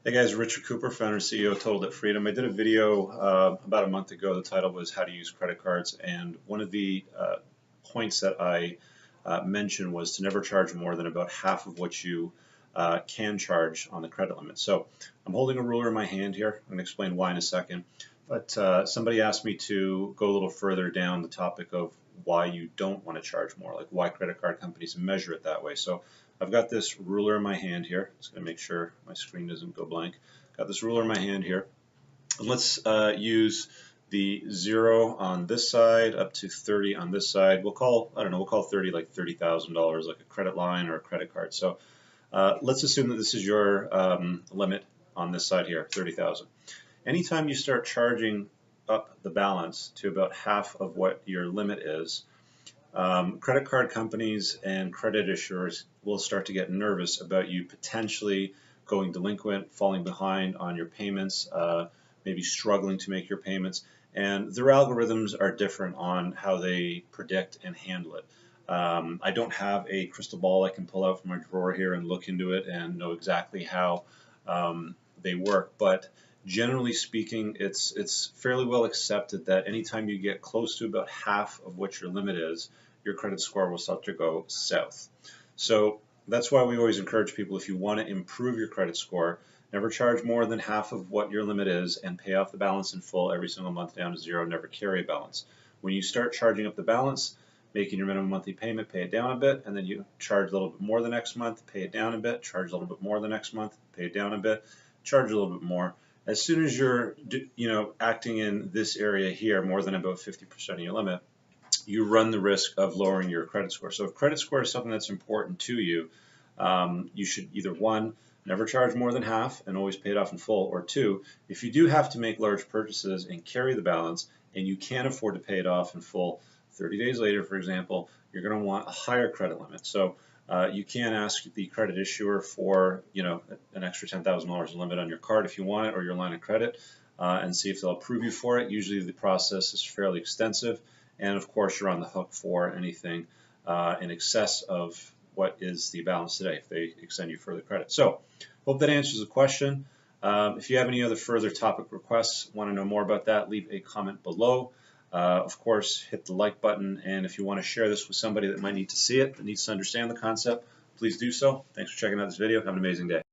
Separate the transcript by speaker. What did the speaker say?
Speaker 1: Hey guys, Richard Cooper, founder and CEO of Total Debt Freedom. I did a video about a month ago. The title was How to Use Credit Cards, and one of the points that I mentioned was to never charge more than about half of what you can charge on the credit limit. So I'm holding a ruler in my hand here. I'm going to explain why in a second. But somebody asked me to go a little further down the topic of why you don't want to charge more, like why credit card companies measure it that way. So I've got this ruler in my hand here. Just going to make sure my screen doesn't go blank. Got this ruler in my hand here. And let's use the 0 on this side up to 30 on this side. We'll call, I don't know, we'll call 30 like $30,000, like a credit line or a credit card. So let's assume that this is your limit on this side here, 30,000. Anytime you start charging up the balance to about half of what your limit is, credit card companies and credit issuers will start to get nervous about you potentially going delinquent, falling behind on your payments, maybe struggling to make your payments. And their algorithms are different on how they predict and handle it. I don't have a crystal ball I can pull out from my drawer here and look into it and know exactly how they work, but generally speaking, it's fairly well accepted that anytime you get close to about half of what your limit is, your credit score will start to go south. So that's why we always encourage people, if you want to improve your credit score, never charge more than half of what your limit is and pay off the balance in full every single month down to 0, never carry a balance. When you start charging up the balance, making your minimum monthly payment, pay it down a bit, and then you charge a little bit more the next month, pay it down a bit, charge a little bit more the next month, pay it down a bit, charge a little bit more. As soon as you're acting in this area here more than about 50% of your limit, you run the risk of lowering your credit score. So if credit score is something that's important to you, you should either, one, never charge more than half and always pay it off in full, or two, if you do have to make large purchases and carry the balance and you can't afford to pay it off in full 30 days later, for example, you're going to want a higher credit limit. So you can ask the credit issuer for an extra $10,000 limit on your card if you want it, or your line of credit, and see if they'll approve you for it. Usually the process is fairly extensive, and of course you're on the hook for anything in excess of what is the balance today if they extend you further credit. So hope that answers the question. If you have any other further topic requests, want to know more about that, leave a comment below. Of course, hit the like button, and if you want to share this with somebody that might need to see it, that needs to understand the concept, please do so. Thanks for checking out this video. Have an amazing day.